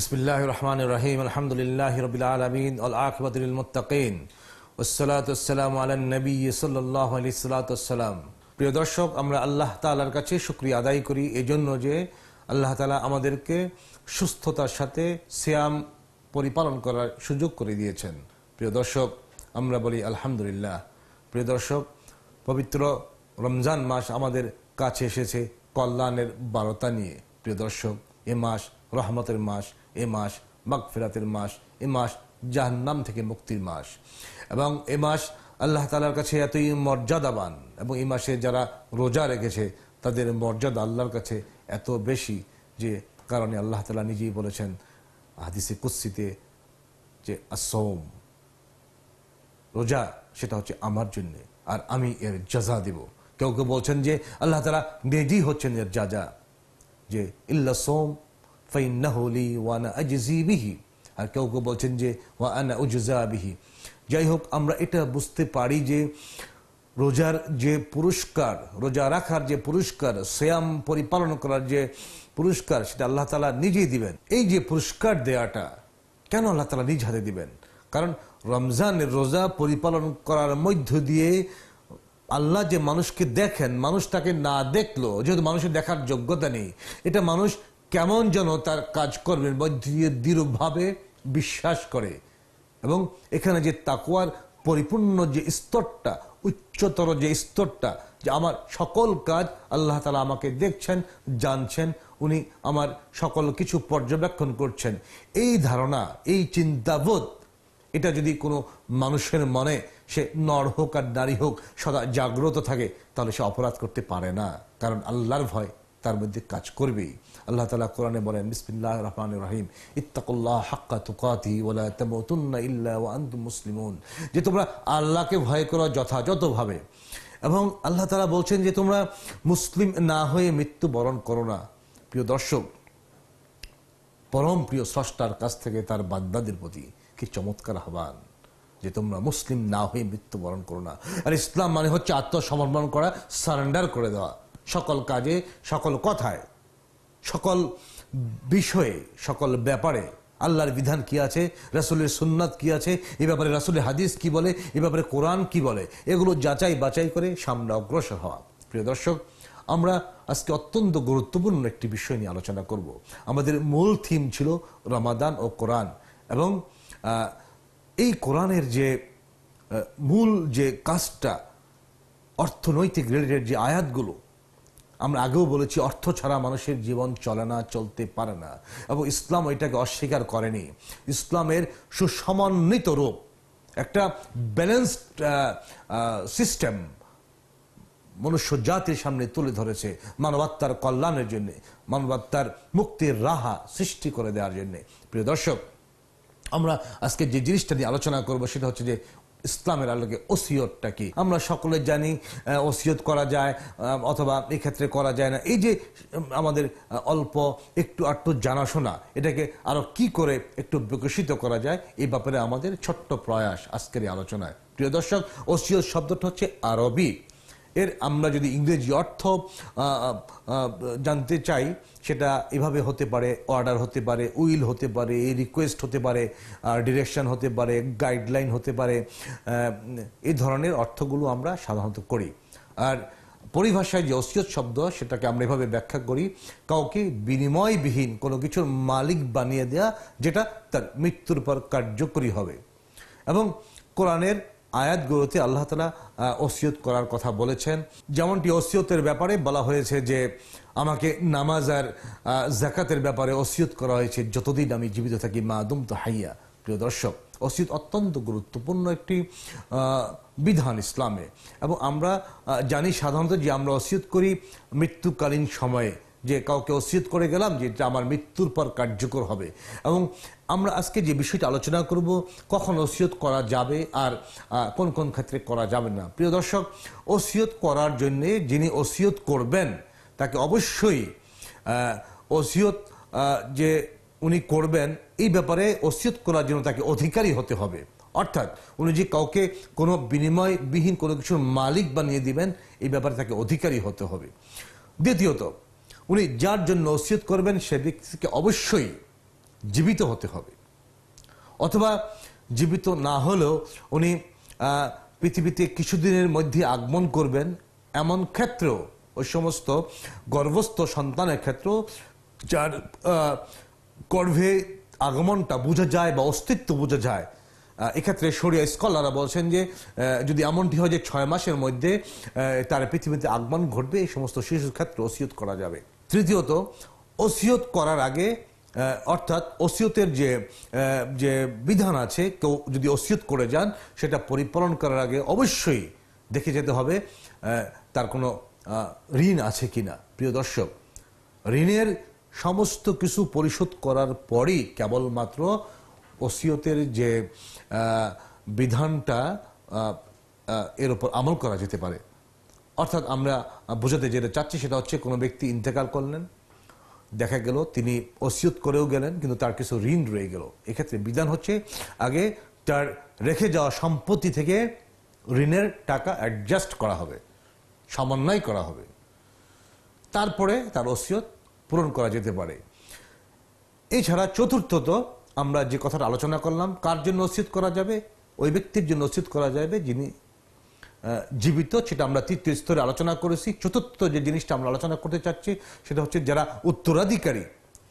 বিসমিল্লাহির রহমানির রহিম আলহামদুলিল্লাহি রাব্বিল আলামিন ওয়াল আকিবাতু লিল মুত্তাকিন ওয়াসসালাতু ওয়াসসালামু আলান নবী সাল্লাল্লাহু আলাইহি ওয়াসাল্লাম। প্রিয় দর্শক, আমরা আল্লাহ তাআলার কাছে শুকরিয়া আদায় করি এজন্য যে আল্লাহ তাআলা আমাদেরকে সুস্থতার সাথে সিয়াম পরিপালন করার সুযোগ করে দিয়েছেন। প্রিয় দর্শক, আমরা বলি আলহামদুলিল্লাহ। প্রিয় দর্শক, পবিত্র রমজান মাস আমাদের কাছে এসেছে কল্যাণের বার্তা নিয়ে। প্রিয় দর্শক, এ মাস রহমতের মাস, এ মাস মাগফিরাতের মাস, এ মাস জাহান্নাম থেকে মুক্তির মাস, এবং এ মাস আল্লাহ তাআলার কাছে এতই মর্যাদাবান, এবং এই মাসে যারা রোজা রেখেছে তাদের মর্যাদা আল্লাহর কাছে এত বেশি যে কারণে আল্লাহ তাআলা নিজেই বলেছেন হাদিসে কুদসিতে যে আসওম, রোজা সেটা হচ্ছে আমার জন্য আর আমি এর জাযা দেব। কেউ কেউ বলছেন যে আল্লাহ তাআলা নিজেই হচ্ছেন এর জাযা, যে ইল্লা সোম ফাইন্নাহু লি ওয়া আনা আজজি বিহি, আর কেউ কেউ বলছেন যে ওয়া আনা উজজা বিহি। যাই হোক, আমরা এটা বুঝতে পারি যে রোজার যে পুরস্কার, রোজা রাখার যে পুরস্কার, সিয়াম পরিপালন করার যে পুরস্কার, সেটা আল্লাহ তাআলা নিজেই দিবেন। এই যে পুরস্কার দেয়াটা কেন আল্লাহ তাআলা নিজ হাতে দিবেন? কারণ রমজানের রোজা পরিপালন করার মধ্য দিয়ে আল্লাহ যে মানুষকে দেখেন, মানুষ তাকে না দেখলো, যেহেতু মানুষের দেখার যোগ্যতা নেই, এটা মানুষ কেমন যেন তার কাজকর্মের মধ্য দিয়ে দৃঢ়ভাবে বিশ্বাস করে। এবং এখানে যে তাকওয়ার পরিপূর্ণ যে স্তরটা, উচ্চতর যে স্তরটা, যে আমার সকল কাজ আল্লাহ তাআলা আমাকে দেখছেন, জানছেন, উনি আমার সকল কিছু পর্যবেক্ষণ করছেন, এই ধারণা, এই চিন্তাবোধ, এটা যদি কোনো মানুষের মনে, সে নর হোক আর নারী হোক, সদা জাগ্রত থাকে, তাহলে সে অপরাধ করতে পারে না, কারণ আল্লাহর ভয় তার মধ্যে কাজ করবেই। আল্লাহ তাআলা কোরআনে বলেন, বিসমিল্লাহির রহমানির রহিম, ইত্তাকুল্লাহ হাক্কা তুকাতিহি ওয়া লা তামুতুন্না ইল্লা ওয়া আনতুম মুসলিমুন, যে তোমরা আল্লাহকে ভয় করো যথাযথভাবে। এবং আল্লাহ তাআলা বলছেন যে তোমরা মুসলিম না হয়ে মৃত্যুবরণ করো না। প্রিয় দর্শক, পরম প্রিয় স্রষ্টার কাছ থেকে তার বান্দাদের প্রতি কি চমৎকার আহ্বান, যে তোমরা মুসলিম না হয়ে মৃত্যুবরণ করো না। আর ইসলাম মানে হচ্ছে আত্মসমর্পণ করা, সারেন্ডার করে দেওয়া, সকল কাজে, সকল কথায়, সকল বিষয়ে, সকল ব্যাপারে আল্লাহর বিধান কি আছে, রাসূলের সুন্নাত কি আছে, এ ব্যাপারে রাসূলের হাদিস কি বলে, এ ব্যাপারে কোরআন কি বলে, এগুলো যাচাই বাছাই করে সামনে অগ্রসর হওয়া। প্রিয় দর্শক, আমরা আজকে অত্যন্ত গুরুত্বপূর্ণ একটি বিষয় নিয়ে আলোচনা করব। আমাদের মূল থিম ছিল রমাদান ও কোরআন, এবং এই কোরআনের যে মূল যে কাজটা, অর্থনৈতিক রিলেটেড যে আয়াতগুলো, আমরা আগেও বলেছি অর্থ ছাড়া মানুষের জীবন চলে না, চলতে পারে না, এবং ইসলাম এটাকে অস্বীকার করেনি। ইসলামের সুসমন্বিত রূপ, একটা ব্যালেন্সড সিস্টেম মনুষ্য জাতির সামনে তুলে ধরেছে মানবাত্মার কল্যাণের জন্য, মানবাত্মার মুক্তির রাহা সৃষ্টি করে দেওয়ার জন্য। প্রিয় দর্শক, আমরা আজকে যে জিনিসটা নিয়ে আলোচনা করব সেটা হচ্ছে যে ইসলামের আলোকে ওসিয়তটা কি। আমরা সকলে জানি ওসিয়ত করা যায় অথবা এই ক্ষেত্রে করা যায় না। এই যে আমাদের অল্প একটু আটটু জানাশোনা, এটাকে আরো কি করে একটু বিকশিত করা যায়, এই ব্যাপারে আমাদের ছোট্ট প্রয়াস আজকের এই আলোচনায়। প্রিয় দর্শক, ওসিয়ত শব্দটা হচ্ছে আরবি, এর আমরা যদি ইংরেজি অর্থ জানতে চাই, সেটা এভাবে হতে পারে, অর্ডার হতে পারে, উইল হতে পারে, রিকোয়েস্ট হতে পারে, ডিরেকশন হতে পারে, গাইডলাইন হতে পারে। এই ধরনের অর্থগুলো আমরা সাধারণত করি। আর পরিভাষায় যে ওসিয়ত শব্দ, সেটাকে আমরা এভাবে ব্যাখ্যা করি, কাউকে বিনিময়বিহীন কোনো কিছুর মালিক বানিয়ে দেয়া, যেটা তার মৃত্যুর পর কার্যকরী হবে। এবং কোরআনের আয়াতগুলোতে আল্লাহ তাআলা ওসিয়ত করার কথা বলেছেন। যেমনটি ওসিয়তের ব্যাপারে বলা হয়েছে যে আমাকে নামাজ আর যাকাতের ব্যাপারে ওসিয়ত করা হয়েছে যতদিন আমি জীবিত থাকি, মা দুমতু হাইয়া। প্রিয় দর্শক, ওসিয়ত অত্যন্ত গুরুত্বপূর্ণ একটি বিধান ইসলামে, এবং আমরা জানি সাধারণত যে আমরা ওসিয়ত করি মৃত্যুকালীন সময়ে, যে কাউকে ওসিয়ত করে গেলাম যে এটা আমার মৃত্যুর পর কার্যকর হবে। এবং আমরা আজকে যে বিষয়টা আলোচনা করব, কখন ওসিয়ত করা যাবে আর কোন কোন ক্ষেত্রে করা যাবে না। প্রিয় দর্শক, ওসিয়ত করার জন্যে যিনি ওসিয়ত করবেন তাকে অবশ্যই ওসিয়ত যে উনি করবেন, এই ব্যাপারে ওসিয়ত করার জন্য তাকে অধিকারী হতে হবে। অর্থাৎ উনি যে কাউকে কোনো বিনিময়বিহীন কোনো কিছুর মালিক বানিয়ে দিবেন, এই ব্যাপারে তাকে অধিকারী হতে হবে। দ্বিতীয়ত, উনি যার জন্য ওসিয়ত করবেন সে ব্যক্তিকে অবশ্যই জীবিত হতে হবে, অথবা জীবিত না হলেও উনি পৃথিবীতে কিছুদিনের মধ্যে আগমন করবেন, এমন ক্ষেত্রেও ওই সমস্ত গর্ভস্থ সন্তানের ক্ষেত্রেও যার গর্ভে আগমনটা বোঝা যায় বা অস্তিত্ব বোঝা যায়, এক্ষেত্রে শরিয়া স্কলাররা বলছেন যে যদি এমনটি হয় যে 6 মাসের মধ্যে তার পৃথিবীতে আগমন ঘটবে, এই সমস্ত শিশুর ক্ষেত্রে ওসিয়ত করা যাবে। তৃতীয়ত, ওসিয়ত করার আগে অর্থাৎ ওসিয়তের যে বিধান আছে, কেউ যদি ওসিয়ত করে যান সেটা পরিপালন করার আগে অবশ্যই দেখে যেতে হবে তার কোনো ঋণ আছে কিনা। প্রিয় দর্শক, ঋণের সমস্ত কিছু পরিশোধ করার পরই কেবলমাত্র ওসিয়তের যে বিধানটা এর উপর আমল করা যেতে পারে। অর্থাৎ আমরা বোঝাতে যেটা চাচ্ছি সেটা হচ্ছে, কোনো ব্যক্তি ইন্তেকাল করলেন, দেখা গেল তিনি ওসিয়ত করেও গেলেন কিন্তু তার কিছু ঋণ রয়ে গেল, এক্ষেত্রে বিধান হচ্ছে আগে তার রেখে যাওয়া সম্পত্তি থেকে ঋণের টাকা অ্যাডজাস্ট করা হবে, সমন্বয় করা হবে, তারপরে তার ওসিয়ত পূরণ করা যেতে পারে। এছাড়া চতুর্থত, আমরা যে কথাটা আলোচনা করলাম, কার জন্য ওসিয়ত করা যাবে? ওই ব্যক্তির জন্য ওসিয়ত করা যাবে যিনি জীবিত, সেটা আমরা তৃতীয় স্তরে আলোচনা করেছি। চতুর্থ যে জিনিসটা আমরা আলোচনা করতে চাচ্ছি সেটা হচ্ছে যারা উত্তরাধিকারী,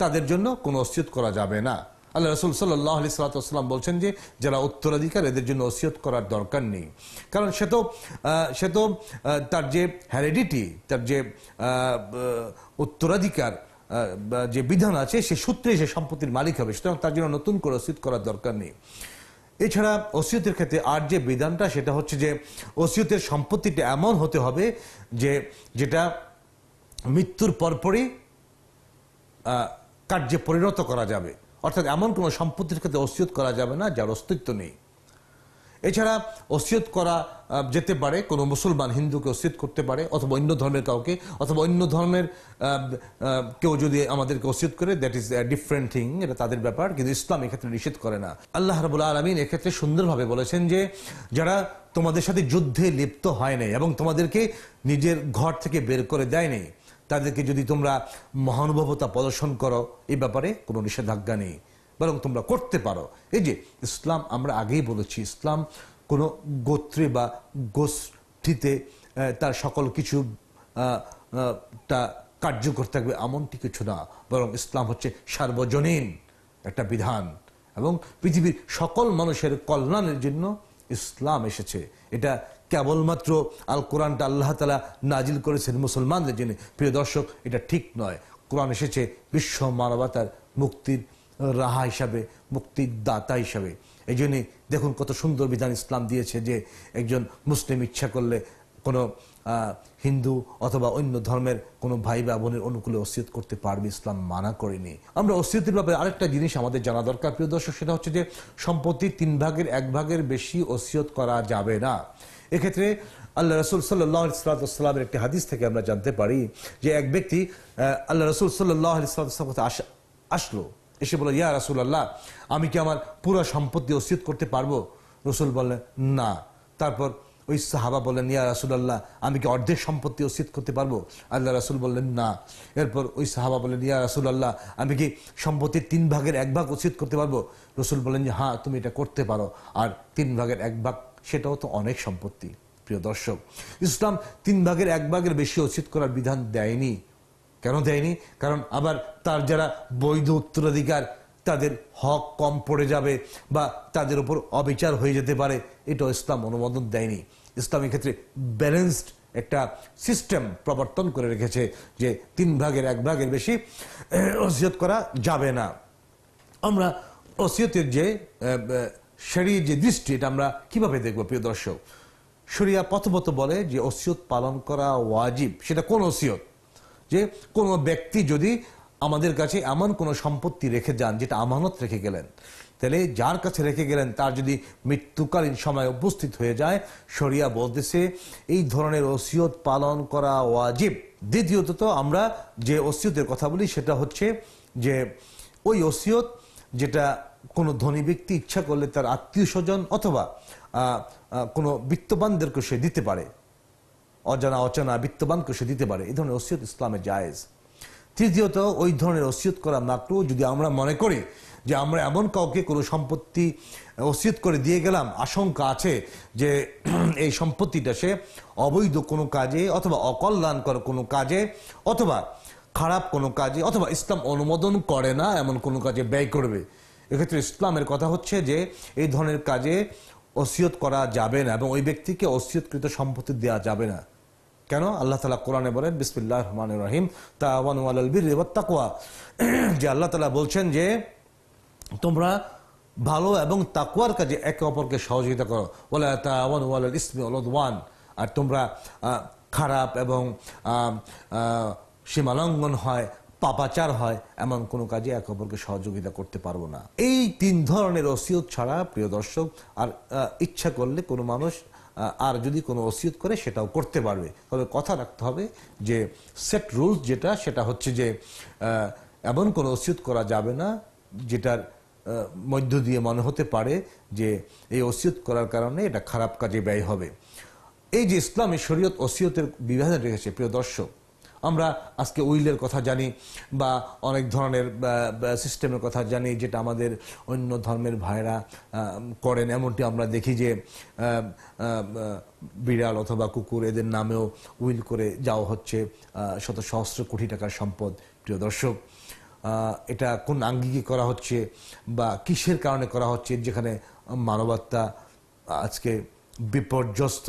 তাদের জন্য কোনো ওসিয়ত করা যাবে না। আল্লাহ রাসূল সাল্লাল্লাহু আলাইহি ওয়াসাল্লাম বলছেন যে যারা উত্তরাধিকার, এদের জন্য ওসিয়ত করার দরকার নেই, কারণ সে তো তার যে হ্যারিডিটি, তার যে উত্তরাধিকার যে বিধান আছে সে সূত্রে সে সম্পত্তির মালিক হবে, সুতরাং তার জন্য নতুন করে ওসিয়ত করার দরকার নেই। এছাড়া ওসিয়তের ক্ষেত্রে আর যে বিধানটা সেটা হচ্ছে যে ওসিয়তের সম্পত্তিটা এমন হতে হবে যেটা মৃত্যুর পরপরই কার্যে পরিণত করা যাবে, অর্থাৎ এমন কোনো সম্পত্তির ক্ষেত্রে ওসিয়ত করা যাবে না যার অস্তিত্ব নেই। এছাড়া ওসিয়ত করা যেতে পারে, কোনো মুসলমান হিন্দুকে ওসিয়ত করতে পারে, অথবা অন্য ধর্মের কাউকে, অথবা অন্য ধর্মের কেউ যদি আমাদেরকে ওসিয়ত করে, দ্যাট ইজ ডিফারেন্ট থিং, এটা তাদের ব্যাপার, কিন্তু ইসলাম এক্ষেত্রে নিষেধ করে না। আল্লাহ রাব্বুল আলামিন এক্ষেত্রে সুন্দরভাবে বলেছেন যে যারা তোমাদের সাথে যুদ্ধে লিপ্ত হয় নাই এবং তোমাদেরকে নিজের ঘর থেকে বের করে দেয় নাই, তাদেরকে যদি তোমরা মহানুভবতা প্রদর্শন করো, এই ব্যাপারে কোনো নিষেধাজ্ঞা নেই, বরং তোমরা করতে পারো। এই যে ইসলাম, আমরা আগেই বলেছি, ইসলাম কোনো গোত্রে বা গোষ্ঠীতে তার সকল কিছু কার্যকর থাকবে এমনটি কিছু না, বরং ইসলাম হচ্ছে সার্বজনীন একটা বিধান এবং পৃথিবীর সকল মানুষের কল্যাণের জন্য ইসলাম এসেছে। এটা কেবলমাত্র আল কোরআনটা আল্লাহ তাআলা নাজিল করেছেন মুসলমানদের জন্য। প্রিয় দর্শক, এটা ঠিক নয়। কোরআন এসেছে বিশ্ব মানবতার মুক্তির রাহা হিসাবে, মুক্তির দাতা হিসাবে। এই জন্যে দেখুন কত সুন্দর বিধান ইসলাম দিয়েছে যে একজন মুসলিম ইচ্ছা করলে কোনো হিন্দু অথবা অন্য ধর্মের কোনো ভাই বা বোনের অনুকূলে ওসিয়ত করতে পারবে, ইসলাম মানা করেনি। আমরা ওসিয়তের ব্যাপারে আরেকটা জিনিস আমাদের জানা দরকার প্রিয় দর্শক, সেটা হচ্ছে যে সম্পত্তির 1/3 বেশি ওসিয়ত করা যাবে না। এক্ষেত্রে আল্লাহ রাসূল সাল্লাল্লাহু আলাইহি ওয়াসাল্লামের একটি হাদিস থেকে আমরা জানতে পারি যে এক ব্যক্তি আল্লাহ রাসূল সাল্লাল্লাহু আলাইহি ওয়াসাল্লামের কাছে আসলো, এসে বলল, ইয়া রাসূলুল্লাহ, আমি কি আমার পুরো সম্পত্তি ওসিয়ত করতে পারবো? রাসূল বললেন না। তারপর ওই সাহাবা বললেন, ইয়া রাসূলুল্লাহ, আমি কি অর্ধেক সম্পত্তি ওসিয়ত করতে পারবো? আল্লাহ রাসূল বললেন না। এরপর ওই সাহাবা বললেন, ইয়া রাসূলুল্লাহ, আমি কি সম্পত্তির 3/1 ওসিয়ত করতে পারবো? রাসূল বললেন যে হ্যাঁ, তুমি এটা করতে পারো। আর 3/1 সেটাও তো অনেক সম্পত্তি। প্রিয় দর্শক, ইসলাম 3/1 বেশি ওসিয়ত করার বিধান দেয়নি। কেন দেয়নি? কারণ আবার তার যারা বৈধ উত্তরাধিকার, তাদের হক কম পড়ে যাবে বা তাদের উপর অবিচার হয়ে যেতে পারে, এটাও ইসলাম অনুমোদন দেয়নি। ইসলামের ক্ষেত্রে ব্যালেন্সড একটা সিস্টেম প্রবর্তন করে রেখেছে যে 3/1 বেশি ওসিয়ত করা যাবে না। আমরা ওসিয়তের যে শরীয়ত যে দৃষ্টি, এটা আমরা কিভাবে দেখব প্রিয় দর্শক? শরিয়া প্রথমত বলে যে ওসিয়ত পালন করা ওয়াজিব। সেটা কোন ওসিয়ত? যে কোনো ব্যক্তি যদি আমাদের কাছে এমন কোনো সম্পত্তি রেখে যান যেটা আমানত রেখে গেলেন, তাহলে যার কাছে রেখে গেলেন তার যদি মৃত্যুকালীন সময় উপস্থিত হয়ে যায়, শরিয়া বলতেছে এই ধরনের ওসিয়ত পালন করা ওয়াজিব। দ্বিতীয়ত তো আমরা যে ওসিয়তের কথা বলি সেটা হচ্ছে যে ওই ওসিয়ত যেটা কোনো ধনী ব্যক্তি ইচ্ছা করলে তার আত্মীয় স্বজন অথবা কোনো বিত্তবানদেরকে সে দিতে পারে, অজানা অচেনা বিত্তবানকে সে দিতে পারে। এই ধরনের ওসিয়ত ইসলামে জায়েজ। তৃতীয়ত, ওই ধরনের ওসিয়ত করা মাকরুহ যদি আমরা মনে করি যে আমরা এমন কাউকে কোনো সম্পত্তি ওসিয়ত করে দিয়ে গেলাম, আশঙ্কা আছে যে এই সম্পত্তিটা সে অবৈধ কোনো কাজে অথবা অকল্যাণকর কোনো কাজে অথবা খারাপ কোনো কাজে অথবা ইসলাম অনুমোদন করে না এমন কোনো কাজে ব্যয় করবে। এক্ষেত্রে ইসলামের কথা হচ্ছে যে এই ধরনের কাজে ওসিয়ত করা যাবে না এবং ওই ব্যক্তিকে ওসিয়তকৃত সম্পত্তি দেওয়া যাবে না। কেন? আল্লাহ তাআলা কোরআনে বলেন, বিসমিল্লাহির রহমানির রহিম, তাআওয়ানু আলাল বিররি ওয়াত তাকওয়া, যে আল্লাহ তাআলা বলছেন যে তোমরা ভালো এবং তাকওয়ার কাজে একে অপরকে সহযোগিতা করো, ওয়ালা তাআওয়ানু আলাল ইসমি ওয়াল উদওয়ান, আর তোমরা খারাপ এবং সীমালঙ্ঘন হয়, পাপাচার হয় এমন কোনো কাজে একে অপরকে সহযোগিতা করতে পারবো না। এই তিন ধরনের ওসিয়ত ছাড়া প্রিয় দর্শক আর ইচ্ছা করলে কোনো মানুষ আর যদি কোনো ওসিয়ত করে সেটাও করতে পারবে। তবে কথা রাখতে হবে যে সেট রুলস যেটা, সেটা হচ্ছে যে এমন কোনো ওসিয়ত করা যাবে না যেটার মধ্য দিয়ে মনে হতে পারে যে এই ওসিয়ত করার কারণে এটা খারাপ কাজে ব্যয় হবে। এই যে ইসলামী শরীয়ত ওসিয়তের বিধান রেখেছে প্রিয় দর্শক, আমরা আজকে উইলের কথা জানি বা অনেক ধরনের সিস্টেমের কথা জানি যেটা আমাদের অন্য ধর্মের ভাইরা করেন। এমনটি আমরা দেখি যে বিড়াল অথবা কুকুর এদের নামেও উইল করে যাওয়া হচ্ছে শত সহস্র কোটি টাকার সম্পদ। প্রিয় দর্শক, এটা কোন আঙ্গিকে করা হচ্ছে বা কিসের কারণে করা হচ্ছে, যেখানে মানবতা আজকে বিপর্যস্ত,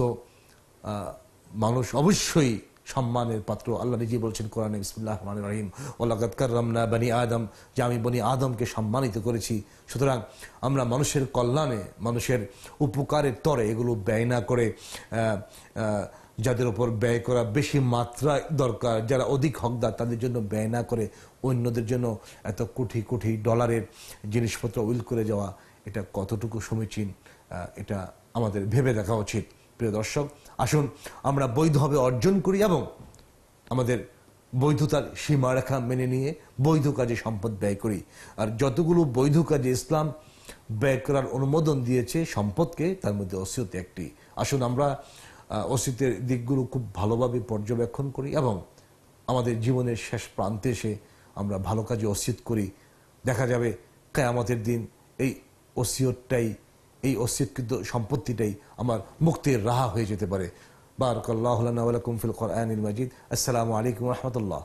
মানুষ অবশ্যই সম্মানের পাত্র। আল্লাহ নিজে বলছেন কোরআনে, বিসমিল্লাহির রহমানির রহিম, ওয়ালাকাদ কাররামনা বনি আদম, যে আমি বনি আদমকে সম্মানিত করেছি। সুতরাং আমরা মানুষের কল্যাণে, মানুষের উপকারের তরে এগুলো ব্যয় না করে, যাদের উপর ব্যয় করা বেশি মাত্রায় দরকার, যারা অধিক হকদার তাদের জন্য ব্যয় না করে অন্যদের জন্য এত কোটি কোটি ডলারের জিনিসপত্র উইল করে যাওয়া, এটা কতটুকু সমীচীন, এটা আমাদের ভেবে দেখা উচিত। প্রিয় দর্শক, আসুন আমরা বৈধভাবে অর্জন করি এবং আমাদের বৈধতার সীমারেখা মেনে নিয়ে বৈধ কাজে সম্পদ ব্যয় করি। আর যতগুলো বৈধ কাজে ইসলাম ব্যয় করার অনুমোদন দিয়েছে সম্পদকে, তার মধ্যে ওসিয়ত একটি। আসুন আমরা ওসিয়তের দিকগুলো খুব ভালোভাবে পর্যবেক্ষণ করি এবং আমাদের জীবনের শেষ প্রান্তে এসে আমরা ভালো কাজে ওসিয়ত করি। দেখা যাবে কিয়ামতের দিন এই ওসিয়তটাই, এই ওসিয়তকৃত সম্পত্তিটাই আমার মুক্তির রাহ হয়ে যেতে পারে। বারাকাল্লাহু লানা ওয়া লাকুম ফিল কোরআনিল মাজিদ। আসসালামু আলাইকুম ওয়া রাহমাতুল্লাহ।